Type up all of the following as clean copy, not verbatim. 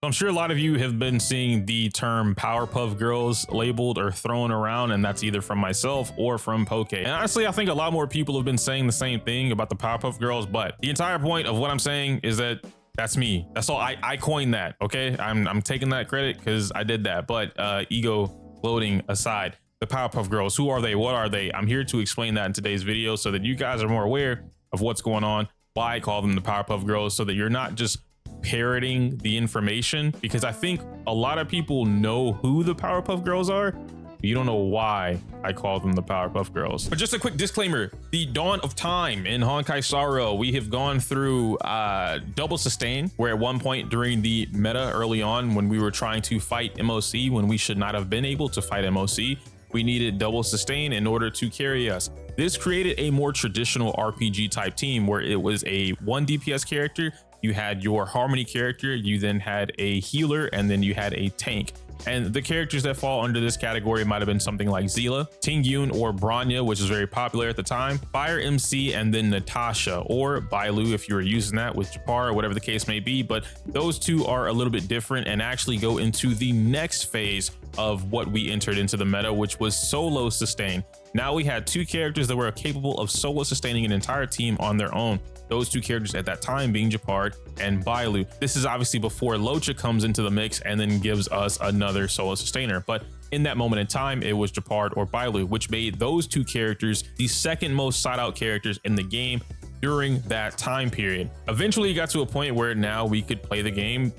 I'm sure a lot of you have been seeing the term Powerpuff Girls labeled or thrown around, and that's either from myself or from Poke. And honestly, I think a lot more people have been saying the same thing about the Powerpuff Girls, but the entire point of what I'm saying is that that's me. That's all. I coined that, okay? I'm taking that credit because I did that, but ego loading aside, the Powerpuff Girls, who are they? What are they? I'm here to explain that in today's video so that you guys are more aware of what's going on, why I call them the Powerpuff Girls, so that you're not just parroting the information, because I think a lot of people know who the Powerpuff Girls are, but you don't know why I call them the Powerpuff Girls. But just a quick disclaimer, the dawn of time in Honkai Star Rail, we have gone through double sustain, where at one point during the meta early on when we were trying to fight MOC when we should not have been able to fight MOC, we needed double sustain in order to carry us. This created a more traditional RPG type team where it was a 1 DPS character, you had your Harmony character, you then had a healer, and then you had a tank. And the characters that fall under this category might have been something like Zila, Tingyun, or Bronya, which was very popular at the time, Fire MC, and then Natasha, or Bailu if you were using that with Japar, or whatever the case may be. But those two are a little bit different and actually go into the next phase of what we entered into the meta, which was solo sustain. Now we had two characters that were capable of solo sustaining an entire team on their own. Those two characters at that time being Japard and Bailu. This is obviously before Locha comes into the mix and then gives us another solo sustainer. But in that moment in time, it was Japard or Bailu, which made those two characters the second most sought out characters in the game during that time period. Eventually it got to a point where now we could play the game,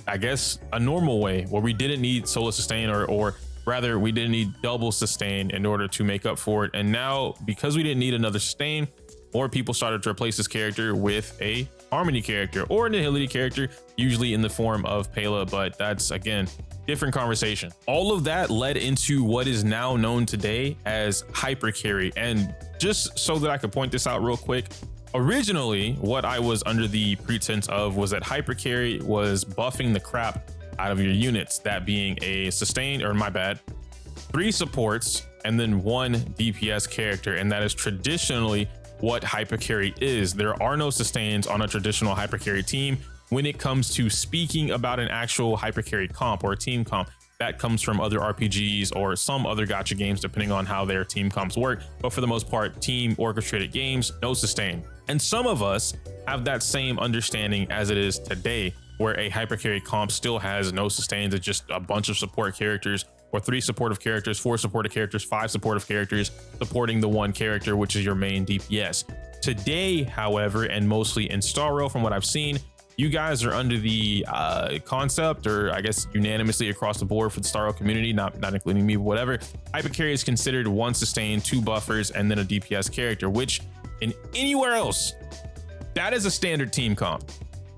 I guess, a normal way, where we didn't need solo sustain, or rather we didn't need double sustain in order to make up for it. And now, because we didn't need another sustain, more people started to replace this character with a Harmony character or a Nihility character, usually in the form of Pela, but that's, again, different conversation. All of that led into what is now known today as Hypercarry. And just so that I could point this out real quick, originally what I was under the pretense of was that Hypercarry was buffing the crap out of your units, that being a sustain, or my bad, 3 supports and then 1 DPS character, and that is traditionally what Hypercarry is. There are no sustains on a traditional Hypercarry team when it comes to speaking about an actual Hypercarry comp or a team comp. That comes from other RPGs or some other gacha games, depending on how their team comps work. But for the most part, team orchestrated games, no sustain. And some of us have that same understanding as it is today, where a Hypercarry comp still has no sustains. It's just a bunch of support characters, or 3 supportive characters, 4 supportive characters, 5 supportive characters supporting the 1 character, which is your main DPS. Today, however, and mostly in Star Rail, from what I've seen, you guys are under the concept, or I guess unanimously across the board for the Star Rail community, not including me, but whatever, Hypercarry is considered 1 sustain, 2 buffers, and then a DPS character, which in anywhere else, that is a standard team comp.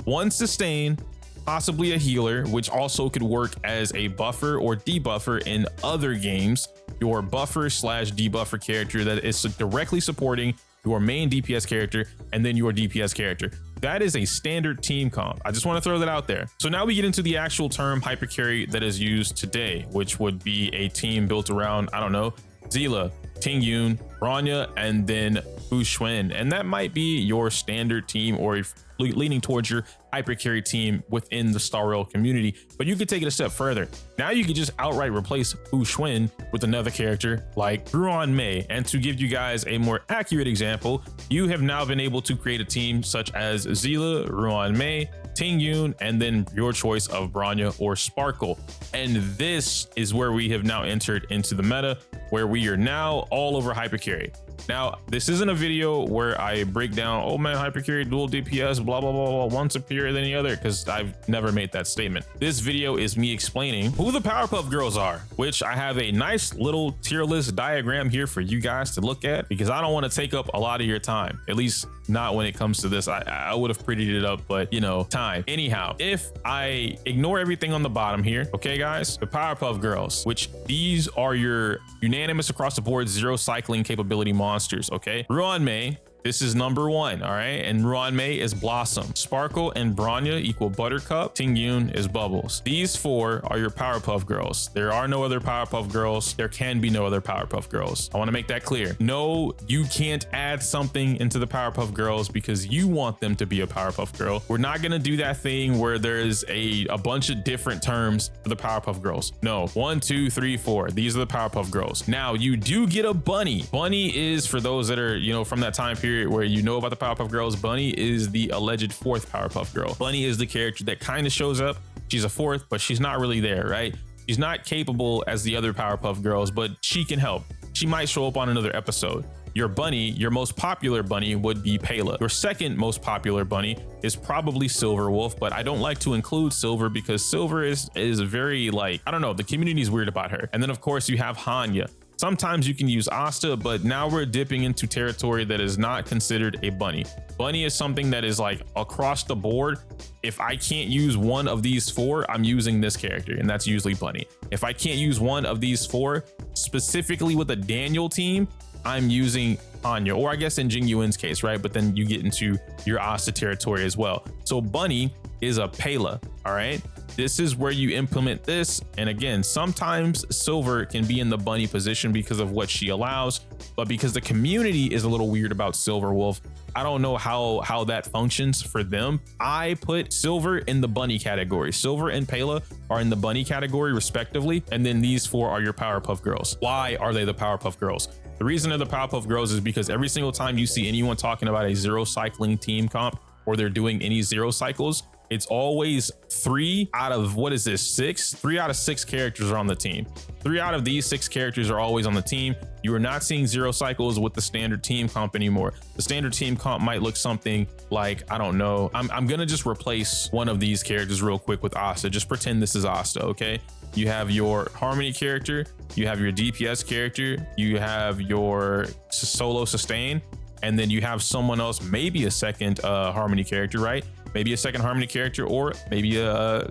1 sustain, possibly a healer, which also could work as a buffer or debuffer in other games, your buffer slash debuffer character that is directly supporting your main DPS character, and then your DPS character. That is a standard team comp. I just want to throw that out there. So now we get into the actual term Hypercarry that is used today, which would be a team built around, I don't know, Zila, Tingyun, Bronya, and then Fu Xuan. And that might be your standard team, or leaning towards your Hypercarry team within the Star Rail community. But you could take it a step further. Now you could just outright replace Fu Xuan with another character like Ruan Mei. And to give you guys a more accurate example, you have now been able to create a team such as Zila, Ruan Mei, Tingyun, and then your choice of Bronya or Sparkle. And this is where we have now entered into the meta, where we are now all over Hypercarry. Now, this isn't a video where I break down, oh man, Hypercarry, dual DPS, blah, blah, blah, blah, one superior than the other, because I've never made that statement. This video is me explaining who the Powerpuff Girls are, which I have a nice little tier list diagram here for you guys to look at, because I don't want to take up a lot of your time, at least not when it comes to this. I would have prettied it up, but you know, time. Anyhow, if I ignore everything on the bottom here, okay guys, the Powerpuff Girls, which these are your unanimous across the board 0 cycling capability monsters, okay? Ruan Mei, This is number one, all right? And Ruanmei is Blossom. Sparkle and Bronya equal Buttercup. Tingyun is Bubbles. These four are your Powerpuff Girls. There are no other Powerpuff Girls. There can be no other Powerpuff Girls. I want to make that clear. No, you can't add something into the Powerpuff Girls because you want them to be a Powerpuff Girl. We're not going to do that thing where there's a bunch of different terms for the Powerpuff Girls. No, 1, 2, 3, 4. These are the Powerpuff Girls. Now, you do get a bunny. Bunny is, for those that are, you know, from that time period where you know about the Powerpuff Girls, Bunny is the alleged fourth Powerpuff Girl. Bunny is the character that kind of shows up. She's a fourth, but she's not really there, right? She's not capable as the other Powerpuff Girls, but she can help. She might show up on another episode. Your bunny, your most popular bunny would be Pela. Your second most popular bunny is probably Silverwolf, but I don't like to include Silver because Silver is very, like, I don't know, the community is weird about her. And then of course you have Hanya. Sometimes you can use Asta, but now we're dipping into territory that is not considered a bunny. Bunny is something that is like across the board. If I can't use one of these four, I'm using this character, and that's usually Bunny. If I can't use one of these four, specifically with a Daniel team, I'm using Anya, or I guess in Jingyuin's case, right? But then you get into your Asta territory as well. So Bunny is a Pela, all right? This is where you implement this. And again, sometimes Silver can be in the bunny position because of what she allows, but because the community is a little weird about Silverwolf, I don't know how that functions for them. I put Silver in the bunny category. Silver and Pela are in the bunny category respectively. And then these four are your Powerpuff Girls. Why are they the Powerpuff Girls? The reason they're the Powerpuff Girls is because every single time you see anyone talking about a zero cycling team comp, or they're doing any zero cycles, it's always 3 out of, what is this, 6? 3 out of 6 characters are on the team. 3 out of these 6 characters are always on the team. You are not seeing zero cycles with the standard team comp anymore. The standard team comp might look something like, I don't know. I'm gonna just replace one of these characters real quick with Asta. Just pretend this is Asta, okay? You have your Harmony character, you have your DPS character, you have your solo sustain, and then you have someone else, maybe a second Harmony character, right? Maybe a second Harmony character, or maybe a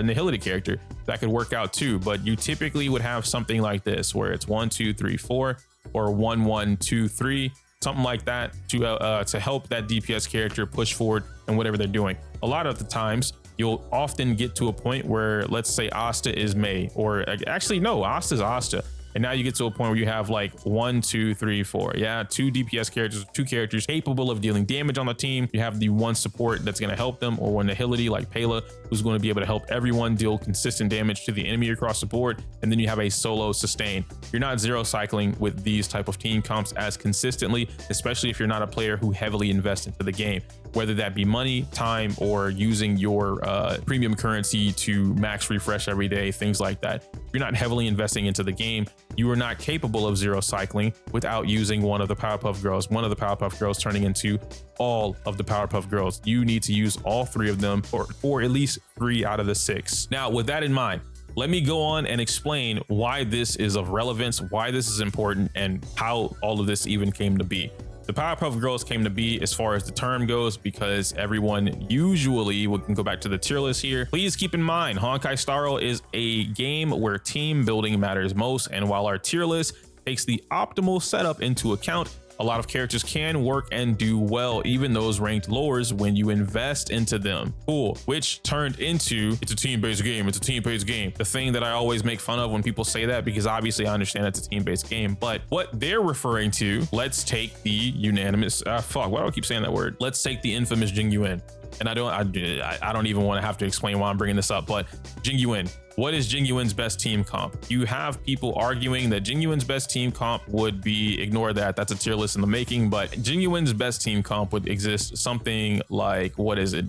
Nihility character. That could work out too, but you typically would have something like this where it's 1, 2, 3, 4, or 1, 1, 2, 3, something like that to help that DPS character push forward and whatever they're doing. A lot of the times you'll often get to a point where, let's say Asta is Mei, or actually no, Asta's Asta. And now you get to a point where you have like 1, 2, 3, 4. Yeah, 2 DPS characters, 2 characters capable of dealing damage on the team. You have the one support that's going to help them, or one Nihility like Pela, who's going to be able to help everyone deal consistent damage to the enemy across the board. And then you have a solo sustain. You're not zero cycling with these type of team comps as consistently, especially if you're not a player who heavily invests into the game, whether that be money, time, or using your premium currency to max refresh every day, things like that. If you're not heavily investing into the game, you are not capable of zero cycling without using one of the Powerpuff Girls, one of the Powerpuff Girls turning into all of the Powerpuff Girls. You need to use all 3 of them, or at least 3 out of the 6. Now, with that in mind, let me go on and explain why this is of relevance, why this is important, and how all of this even came to be. The Powerpuff Girls came to be, as far as the term goes, because everyone usually, we can go back to the tier list here. Please keep in mind, Honkai Star Rail is a game where team building matters most. And while our tier list takes the optimal setup into account, a lot of characters can work and do well, even those ranked lowers, when you invest into them. Cool. Which turned into, it's a team-based game, it's a team-based game. The thing that I always make fun of when people say that, because obviously I understand it's a team-based game, but what they're referring to, let's take the unanimous, fuck, why do I keep saying that word? Let's take the infamous Jingyuin. And I don't even want to have to explain why I'm bringing this up, but Jingyuin. What is Jingyuin's best team comp? You have people arguing that Jingyuin's best team comp would be, ignore that, that's a tier list in the making, but Jingyuin's best team comp would exist something like, what is it?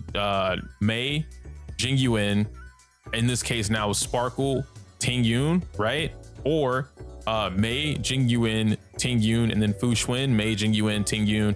Mei, Jingyuin, in this case now Sparkle, Tingyun, right? Or Mei, Jingyuin, Tingyun, and then Fushun, Mei, Jingyuin, Tingyun,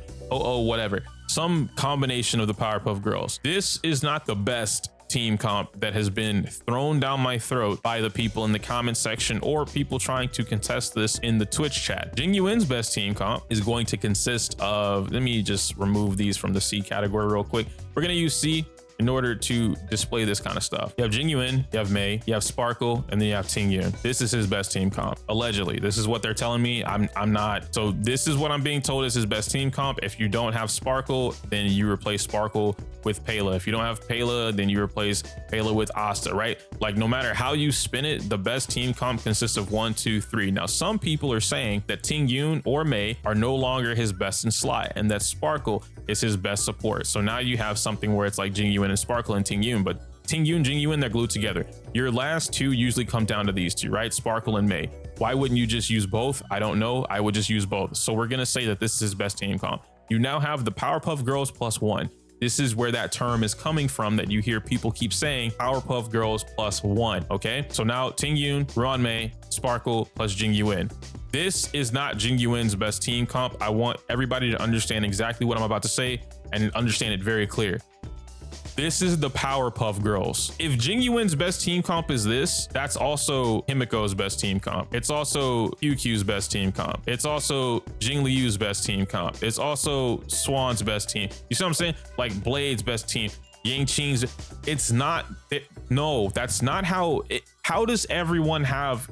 whatever. Some combination of the Powerpuff Girls. This is not the best team comp that has been thrown down my throat by the people in the comment section, or people trying to contest this in the Twitch chat. Jingyuin's best team comp is going to consist of, let me just remove these from the C category real quick. We're going to use C. in order to display this kind of stuff. You have Jing Yuan, you have Mei, you have Sparkle, and then you have Ting Yun. This is his best team comp. Allegedly, this is what they're telling me. I'm not. So this is what I'm being told is his best team comp. If you don't have Sparkle, then you replace Sparkle with Pela. If you don't have Pela, then you replace Pela with Asta, right? Like no matter how you spin it, the best team comp consists of 1, 2, 3. Now, some people are saying that Ting Yun or Mei are no longer his best in slot and that Sparkle is his best support. So now you have something where it's like Jing Yuan and Sparkle and Ting Yun, but Ting Yun, Jing Yuan, they're glued together. Your last two usually come down to these two, right? Sparkle and Mei. Why wouldn't you just use both? I don't know. I would just use both. So we're gonna say that this is his best team comp. You now have the Powerpuff Girls +1. This is where that term is coming from that you hear people keep saying Powerpuff Girls +1. Okay, so now Ting Yun, Ruan Mei, Sparkle plus Jing Yuan. This is not Jing Yuan's best team comp. I want everybody to understand exactly what I'm about to say and understand it very clear. This is the Powerpuff Girls. If Jing Yuan's best team comp is this, that's also Himiko's best team comp. It's also QQ's best team comp. It's also Jing Liu's best team comp. It's also Swan's best team. You see what I'm saying? Like Blade's best team, Yang Qing's. It's not, no, that's not how it, how does everyone have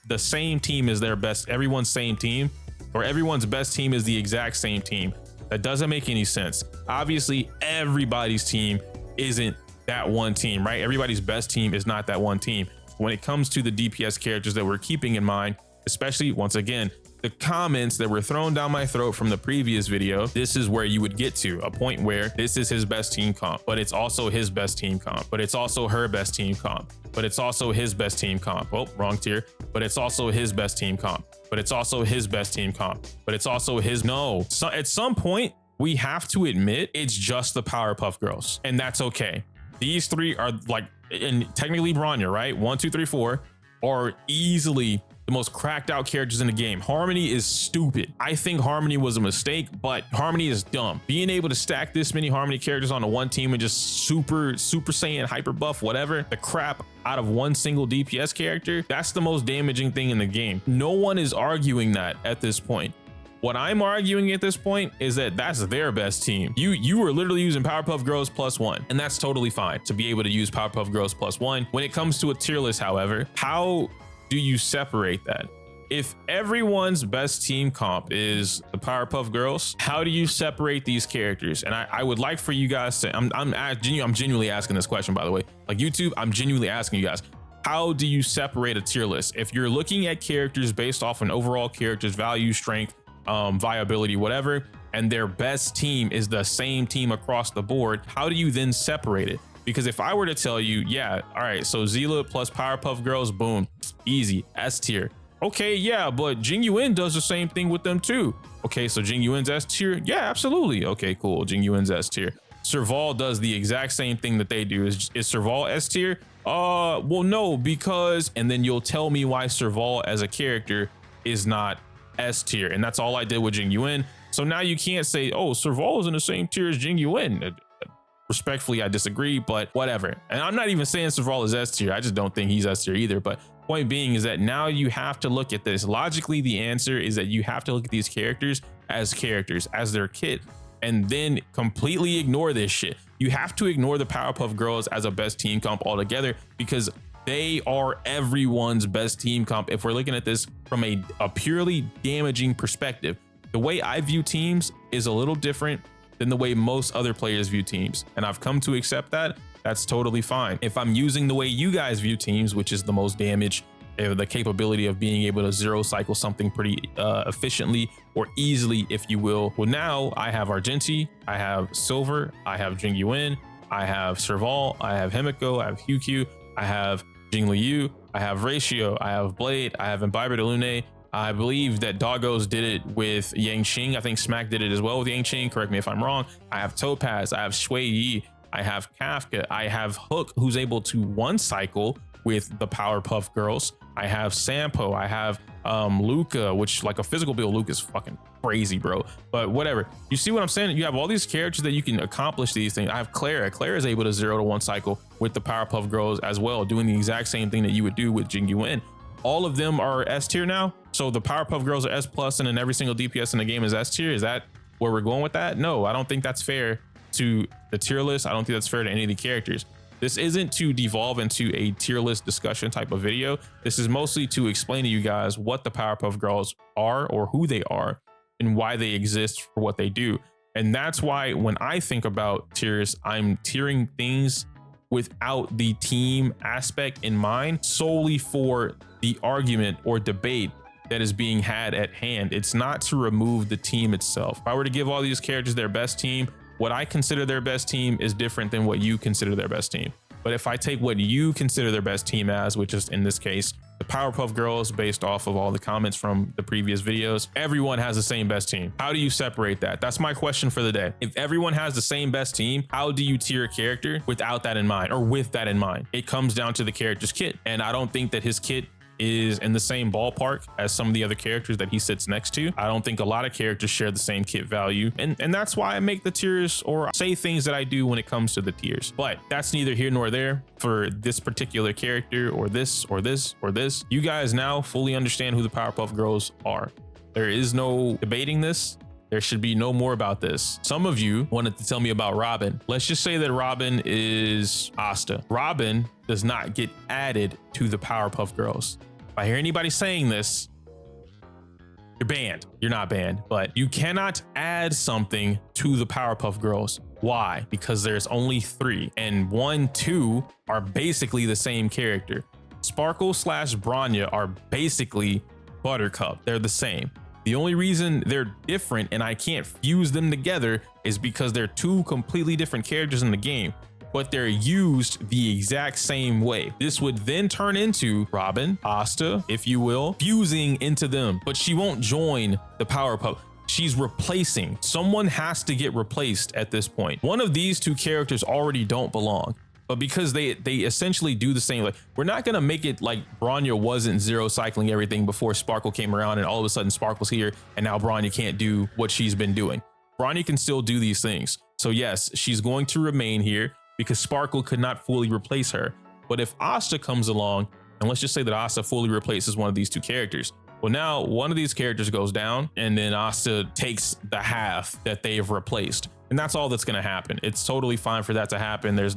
the same team as their best, everyone's same team, or everyone's best team is the exact same team? That doesn't make any sense. Obviously, everybody's team isn't that one team, right? Everybody's best team is not that one team. When it comes to the DPS characters that we're keeping in mind, especially once again, the comments that were thrown down my throat from the previous video, this is where you would get to a point where this is his best team comp, but it's also his best team comp, but it's also her best team comp, but it's also his best team comp. Oh, wrong tier. But it's also his best team comp, but it's also his best team comp, but it's also his, no. So at some point, we have to admit it's just the Powerpuff Girls, and that's okay. These three are like, and technically Bronya, right? 1, 2, 3, 4 are easily the most cracked out characters in the game. Harmony is stupid. I think Harmony was a mistake, but Harmony is dumb. Being able to stack this many Harmony characters onto one team and just super Saiyan, hyper buff, whatever, the crap out of one single DPS character, that's the most damaging thing in the game. No one is arguing that at this point. What I'm arguing at this point is that that's their best team. You are literally using Powerpuff Girls +1, and that's totally fine to be able to use Powerpuff Girls +1. When it comes to a tier list, however, how do you separate that? If everyone's best team comp is the Powerpuff Girls, how do you separate these characters? And I would like for you guys to, I'm genuinely asking this question, by the way. Like YouTube, I'm genuinely asking you guys, how do you separate a tier list? If you're looking at characters based off an overall character's value, strength, viability, whatever, and their best team is the same team across the board, how do you then separate it? Because if I were to tell you, yeah, all right, so Zila plus Powerpuff Girls, boom, easy, S tier. Okay, yeah, but Jing Yuan does the same thing with them too. Okay, so Jing Yuan's S tier? Yeah, absolutely. Okay, cool, Jing Yuan's S tier. Serval does the exact same thing that they do. Is Serval S tier? Well, no, because, and then you'll tell me why Serval as a character is not S tier, and that's all I did with Jing Yuan. So now you can't say, oh, Serval is in the same tier as Jing Yuan. Respectfully, I disagree, but whatever. And I'm not even saying Serval is S tier. I just don't think he's S tier either. But point being is that now you have to look at this. Logically, the answer is that you have to look at these characters, as their kit, and then completely ignore this shit. You have to ignore the Powerpuff Girls as a best team comp altogether, because they are everyone's best team comp. If we're looking at this from a purely damaging perspective, the way I view teams is a little different than the way most other players view teams. And I've come to accept that. That's totally fine. If I'm using the way you guys view teams, which is the most damage, the capability of being able to zero cycle something pretty efficiently or easily, if you will. Well, now I have Argenti, I have Silver, I have Jing Yuan, I have Serval, I have Himiko, I have QQ, I have Jing Liu, I have Ratio, I have Blade, I have Imbiber de Lune. I believe that Doggos did it with Yang Qing. I think Smack did it as well with Yang Qing. Correct me if I'm wrong. I have Topaz, I have Shui Yi, I have Kafka, I have Hook, who's able to one cycle with the Powerpuff Girls. I have Sampo, I have Luca, which like a physical build, Luca's fucking crazy, bro. But whatever. You see what I'm saying? You have all these characters that you can accomplish these things. I have Clara. Clara is able to 0 to 1 cycle with the Powerpuff Girls as well, doing the exact same thing that you would do with Jing Yuan. All of them are S tier now. So the Powerpuff Girls are S plus, and then every single DPS in the game is S tier. Is that where we're going with that? No, I don't think that's fair to the tier list. I don't think that's fair to any of the characters. This isn't to devolve into a tier list discussion type of video. This is mostly to explain to you guys what the Powerpuff Girls are, or who they are, and why they exist for what they do. And that's why when I think about tiers, I'm tiering things without the team aspect in mind, solely for the argument or debate that is being had at hand. It's not to remove the team itself. If I were to give all these characters their best team, what I consider their best team is different than what you consider their best team. But if I take what you consider their best team as, which is in this case, the Powerpuff Girls, based off of all the comments from the previous videos, everyone has the same best team. How do you separate that? That's my question for the day. If everyone has the same best team, how do you tier a character without that in mind, or with that in mind? It comes down to the character's kit. And I don't think that his kit is in the same ballpark as some of the other characters that he sits next to. I don't think a lot of characters share the same kit value. And that's why I make the tiers, or say things that I do when it comes to the tiers. But that's neither here nor there for this particular character, or this, or this, or this. You guys now fully understand who the Powerpuff Girls are. There is no debating this. There should be no more about this. Some of you wanted to tell me about Robin. Let's just say that Robin is Asta. Robin does not get added to the Powerpuff Girls. If I hear anybody saying this, you're banned. You're not banned, but you cannot add something to the Powerpuff Girls. Why? Because there's only 3, and 1, 2 are basically the same character. Sparkle / Bronya are basically Buttercup. They're the same. The only reason they're different and I can't fuse them together is because they're 2 completely different characters in the game, but they're used the exact same way. This would then turn into Robin, Asta, if you will, fusing into them, but she won't join the Powerpuff. She's replacing. Someone has to get replaced at this point. One of these 2 characters already don't belong. But because they essentially do the same, like, we're not gonna make it like Bronya wasn't zero cycling everything before Sparkle came around and all of a sudden Sparkle's here and now Bronya can't do what she's been doing. Bronya can still do these things. So yes, she's going to remain here because Sparkle could not fully replace her. But if Asta comes along, and let's just say that Asta fully replaces one of these 2 characters, well, now one of these characters goes down and then Asta takes the half that they've replaced. And that's all that's going to happen. It's totally fine for that to happen. There's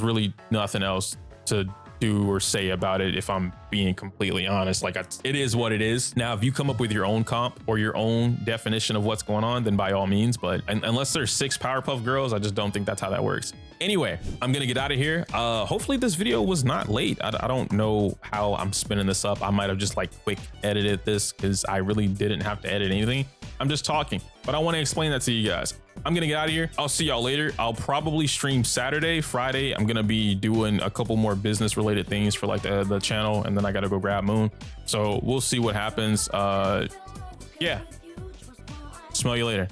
really nothing else to do or say about it, if I'm being completely honest. Like, it is what it is. Now, if you come up with your own comp or your own definition of what's going on, then by all means, but unless there's 6 Powerpuff Girls, I just don't think that's how that works. Anyway, I'm gonna get out of here. Hopefully this video was not late. I don't know how I'm spinning this up. I might have just like quick edited this because I really didn't have to edit anything. I'm just talking, but I want to explain that to you guys. I'm gonna get out of here. I'll see y'all later. I'll probably stream Saturday. Friday, I'm gonna be doing a couple more business related things for like the channel, and then I gotta go grab Moon. So we'll see what happens. Yeah. Smell you later.